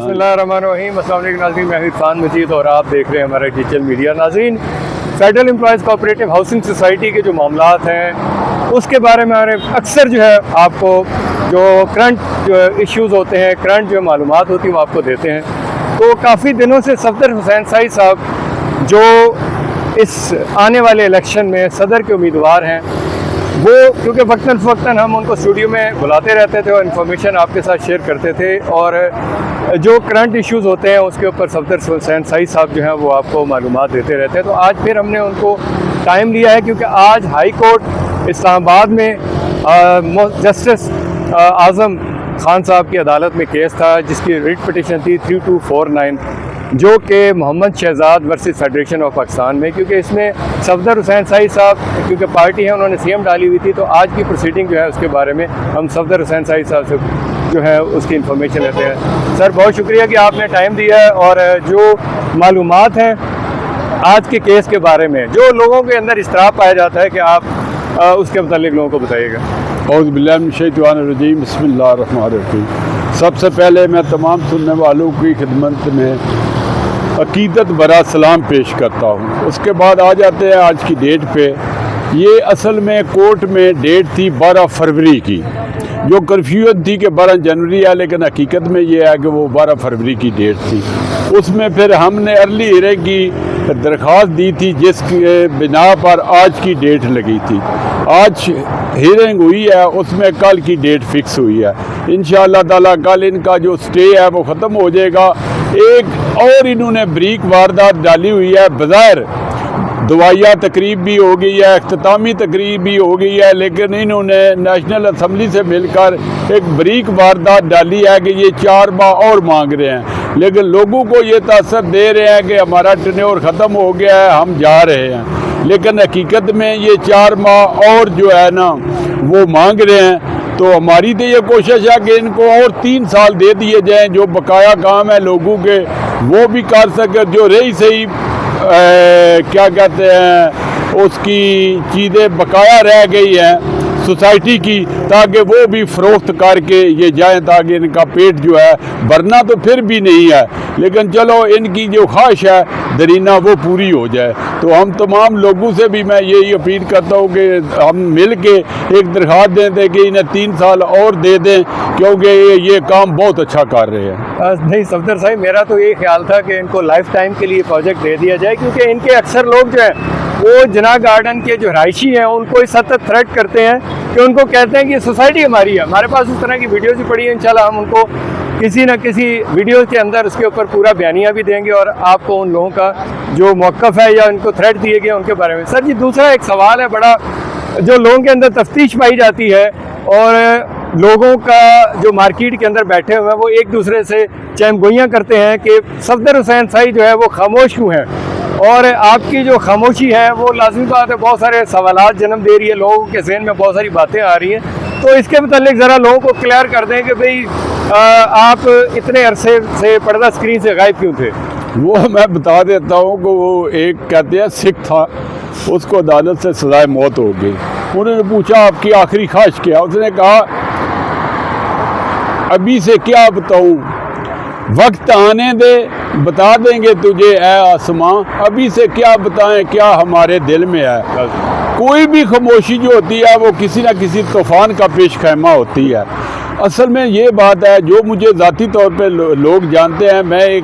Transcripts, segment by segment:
बिस्मिल्लाहिर्रहमानिर्रहीम। अस्सलाम वालेकुम नाज़रीन, मैं इरफान मजीद और आप देख रहे हैं हमारा डिजिटल मीडिया। नाज़रीन, federal employees cooperative housing society के जो मामलात हैं उसके बारे में हमारे अक्सर जो है आपको जो करंट जो इश्यूज़ होते हैं, करंट जो मालूमात होती है वो आपको देते हैं। तो काफ़ी दिनों से सफदर हुसैन साई साहब जो इस आने वाले इलेक्शन में सदर के उम्मीदवार हैं, वो क्योंकि वक्तन फ़वक्तन हम उनको स्टूडियो में बुलाते रहते थे और इन्फॉर्मेशन आपके साथ शेयर करते थे, और जो करंट इश्यूज़ होते हैं उसके ऊपर सफदर हुसैन साई साहब जो हैं वो आपको मालूमात देते रहते हैं। तो आज फिर हमने उनको टाइम लिया है क्योंकि आज हाई कोर्ट इस्लामाबाद में जस्टिस आज़म खान साहब की अदालत में केस था जिसकी रिट पिटिशन थी 3249, जो कि Mohammad Shahzad versus federation of Pakistan में, क्योंकि इसमें सफदर हुसैन साई साहब क्योंकि पार्टी है उन्होंने सीएम डाली हुई थी। तो आज की प्रोसीडिंग जो है उसके बारे में हम सफदर हुसैन साई साहब से जो है उसकी इन्फॉर्मेशन लेते हैं। सर, बहुत शुक्रिया कि आपने टाइम दिया है और जो मालूमात हैं आज के केस के बारे में, जो लोगों के अंदर इस्तराब पाया जाता है कि आप उसके मुतालिक लोगों को बताइएगा। औज़ु बिल्लाहि मिनश्शैतानिर्रजीम, बिस्मिल्लाहिर्रहमानिर्रहीम। सबसे पहले मैं तमाम सुनने वालों की खिदमत में अकीदत भरा सलाम पेश करता हूँ। उसके बाद आ जाते हैं आज की डेट पे। ये असल में कोर्ट में डेट थी 12 फरवरी की, जो कर्फ्यूत थी कि 12 जनवरी है, लेकिन हकीकत में ये है कि वो 12 फरवरी की डेट थी। उसमें फिर हमने अर्ली हियरिंग की दरख्वास्त दी थी जिसके बिना पर आज की डेट लगी थी। आज हियरिंग हुई है, उसमें कल की डेट फिक्स हुई है। इंशाअल्लाह ताला कल इनका जो स्टे है वो ख़त्म हो जाएगा। एक और इन्होंने बरीक वारदात डाली हुई है, बज़ाहिर दवाइया तकरीब भी हो गई है, अख्तामी तकरीब भी हो गई है, लेकिन इन्होंने नेशनल असम्बली से मिलकर एक बरीक वारदात डाली है कि ये 4 माह और मांग रहे हैं, लेकिन लोगों को ये तासर दे रहे हैं कि हमारा टेन्योर ख़त्म हो गया है, हम जा रहे हैं, लेकिन हकीकत में ये 4 माह और जो है ना वो मांग रहे हैं। तो हमारी तो ये कोशिश है कि इनको और 3 साल दे दिए जाएँ, जो बकाया काम है लोगों के वो भी कर सके, जो रही सही क्या कहते हैं उसकी चीज़ें बकाया रह गई हैं सोसाइटी की, ताकि वो भी फ़रोख्त करके ये जाएँ, ताकि इनका पेट जो है भरना तो फिर भी नहीं है, लेकिन चलो इनकी जो ख्वाहिश है दरीना वो पूरी हो जाए। तो हम तमाम लोगों से भी मैं यही अपील करता हूँ कि हम मिल के एक दरख्वास्त दें कि इन्हें 3 साल और दे दें, क्योंकि ये काम बहुत अच्छा कर रहे हैं। नहीं सफदर साहब, मेरा तो ये ख्याल था कि इनको लाइफ टाइम के लिए प्रोजेक्ट दे दिया जाए, क्योंकि इनके अक्सर लोग जो हैं वो जिना गार्डन के जो रहायशी हैं उनको इस हद तक थ्रेट करते हैं कि उनको कहते हैं कि सोसाइटी हमारी है। हमारे पास उस तरह की वीडियोज़ भी पड़ी है, इंशाल्लाह हम उनको किसी न किसी वीडियो के अंदर उसके ऊपर पूरा बयानिया भी देंगे और आपको उन लोगों का जो मौक़िफ़ है या उनको थ्रेट दिए गए उनके बारे में। सर जी, दूसरा एक सवाल है बड़ा, जो लोगों के अंदर तफ्तीश पाई जाती है और लोगों का जो मार्केट के अंदर बैठे हुए हैं वो एक दूसरे से चहमगोइयाँ करते हैं कि सफदर हुसैन साई जो है वो खामोश क्यों है, और आपकी जो खामोशी है वो लाजमी बात है बहुत सारे सवालात जन्म दे रही है, लोगों के ज़हन में बहुत सारी बातें आ रही हैं। तो इसके मुतालिक ज़रा लोगों को क्लियर कर दें कि भाई आप इतने अरसे से पर्दा स्क्रीन से गायब क्यों थे। वो मैं बता देता हूँ कि वो एक कहते हैं सिख था, उसको अदालत से सज़ाए मौत हो गई। उन्होंने पूछा आपकी आखिरी ख्वाहिश क्या, उसने कहा अभी से क्या बताऊँ, वक्त आने दे बता देंगे तुझे ऐ आसमां, अभी से क्या बताएं क्या हमारे दिल में है। कोई भी खामोशी जो होती है वो किसी न किसी तूफ़ान का पेश खैमा होती है। असल में ये बात है, जो मुझे ज़ाती तौर पे लोग जानते हैं, मैं एक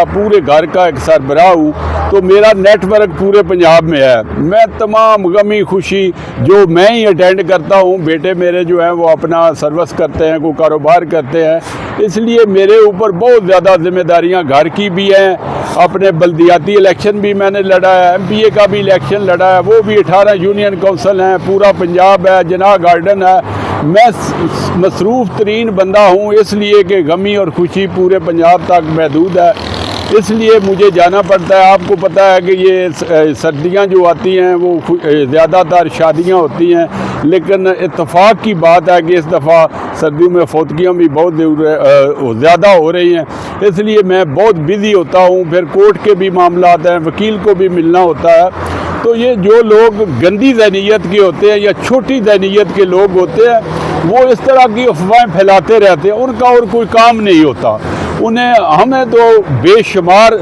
पूरे घर का एक सरबराह हूँ, तो मेरा नेटवर्क पूरे पंजाब में है। मैं तमाम गमी खुशी जो मैं ही अटेंड करता हूँ, बेटे मेरे जो हैं वो अपना सर्विस करते हैं, कोई कारोबार करते हैं, इसलिए मेरे ऊपर बहुत ज़्यादा जिम्मेदारियाँ घर की भी हैं। अपने बल्दियाती इलेक्शन भी मैंने लड़ा है, MPA का भी इलेक्शन लड़ा है, वो भी 18 यूनियन कौंसल हैं, पूरा पंजाब है, जिना गार्डन है। मैं मसरूफ़ तरीन बंदा हूँ, इसलिए कि गमी और खुशी पूरे पंजाब तक महदूद है, इसलिए मुझे जाना पड़ता है। आपको पता है कि ये सर्दियाँ जो आती हैं वो ज़्यादातर शादियाँ होती हैं, लेकिन इत्तफाक की बात है कि इस दफ़ा सर्दियों में फौतगियाँ भी बहुत ज़्यादा हो रही हैं, इसलिए मैं बहुत बिज़ी होता हूँ। फिर कोर्ट के भी मामलात हैं, वकील को भी मिलना होता है। तो ये जो लोग गंदी ज़हनीत के होते हैं या छोटी ज़हनीत के लोग होते हैं, वो इस तरह की अफवाहें फैलाते रहते हैं, उनका और कोई काम नहीं होता। उन्हें हमें तो बेशुमार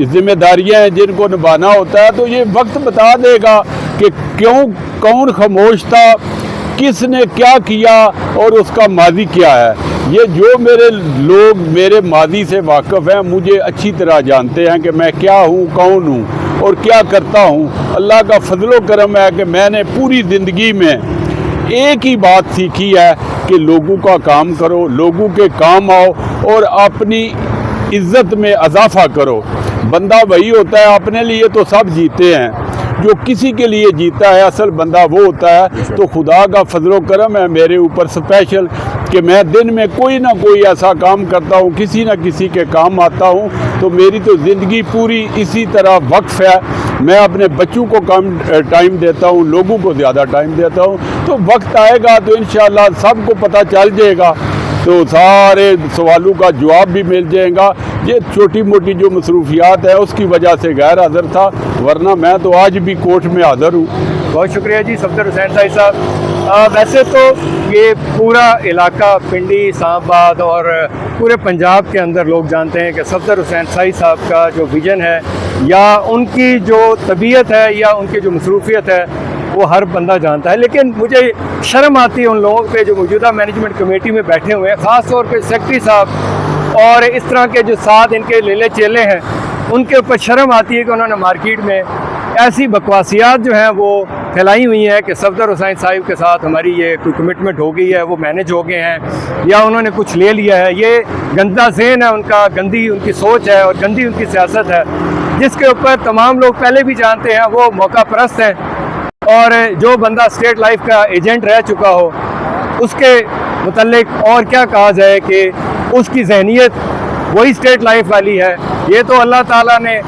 जिम्मेदारियां हैं जिनको निभाना होता है। तो ये वक्त बता देगा कि क्यों, कौन खामोश था, किसने क्या किया और उसका माजी क्या है। ये जो मेरे लोग मेरे माजी से वाकिफ़ हैं, मुझे अच्छी तरह जानते हैं कि मैं क्या हूँ, कौन हूँ और क्या करता हूँ। अल्लाह का फजलो करम है कि मैंने पूरी ज़िंदगी में एक ही बात सीखी है कि लोगों का काम करो, लोगों के काम आओ और अपनी इज़्ज़त में इजाफा करो। बंदा वही होता है, अपने लिए तो सब जीते हैं, जो किसी के लिए जीता है असल बंदा वो होता है। तो खुदा का फजलो करम है मेरे ऊपर स्पेशल कि मैं दिन में कोई ना कोई ऐसा काम करता हूँ, किसी न किसी के काम आता हूँ। तो मेरी तो ज़िंदगी पूरी इसी तरह वक्फ है। मैं अपने बच्चों को कम टाइम देता हूँ, लोगों को ज़्यादा टाइम देता हूँ। तो वक्त आएगा तो इंशाअल्लाह सबको पता चल जाएगा, तो सारे सवालों का जवाब भी मिल जाएगा। ये छोटी मोटी जो मसरूफियात है उसकी वजह से गैर हाज़िर था, वरना मैं तो आज भी कोर्ट में हाज़िर हूँ। बहुत शुक्रिया जी सफदर हुसैन साहिब साहब। वैसे तो ये पूरा इलाका पिंडी, इस्लामाबाद और पूरे पंजाब के अंदर लोग जानते हैं कि सफदर हुसैन साहिब साहब का जो विज़न है या उनकी जो तबीयत है या उनकी जो मसरूफियत है वो हर बंदा जानता है। लेकिन मुझे शर्म आती है उन लोगों पे जो मौजूदा मैनेजमेंट कमेटी में बैठे हुए हैं, ख़ास तौर पे सेक्रेटरी साहब और इस तरह के जो साथ इनके लेले चेले हैं, उनके ऊपर शर्म आती है कि उन्होंने मार्केट में ऐसी बकवासियात जो हैं वो फैलाई हुई हैं कि सफदर हुसैन साहिब के साथ हमारी ये कोई कमिटमेंट हो गई है, वो मैनेज हो गए हैं या उन्होंने कुछ ले लिया है। ये गंदा ज़हन है उनका, गंदी उनकी सोच है और गंदी उनकी सियासत है, जिसके ऊपर तमाम लोग पहले भी जानते हैं वो मौका परस्त हैं। और जो बंदा स्टेट लाइफ का एजेंट रह चुका हो उसके मुतल्लिक और क्या कहा जाए कि उसकी जहनीत वही स्टेट लाइफ वाली है। ये तो अल्लाह ताला ने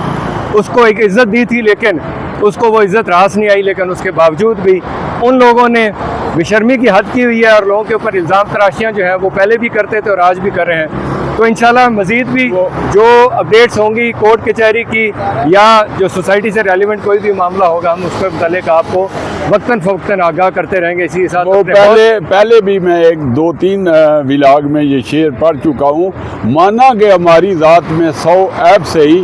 उसको एक इज़्ज़त दी थी, लेकिन उसको वो इज़्ज़त रास नहीं आई। लेकिन उसके बावजूद भी उन लोगों ने बेशर्मी की हद की हुई है और लोगों के ऊपर इल्ज़ाम तराशियाँ जो है वो पहले भी करते थे और आज भी कर रहे हैं। तो इंशाल्लाह मज़ीद भी जो अपडेट्स होंगी कोर्ट कचहरी की या जो सोसाइटी से रेलिवेंट कोई भी मामला होगा, हम उसके मुतालिक आपको वक्तन फ़वक्तन आगाह करते रहेंगे। इसी के साथ वो पहले भी मैं एक 2-3 विलाग में ये शेर पढ़ चुका हूँ, माना कि हमारी ज़ात में 100 ऐब से ही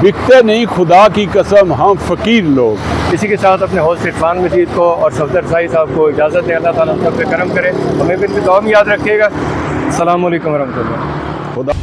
बिकते नहीं खुदा की कसम हम फ़कीर लोग। इसी के साथ अपने होस्ट इरफान मजीद को और सफदर साहिब साहब को इजाज़त दें। अल्लाह ताला हम सब पे करम करे, हमें भी दुआ में याद रखिएगा। अस्सलाम वालेकुम वरहमतुल्लाह। खुदा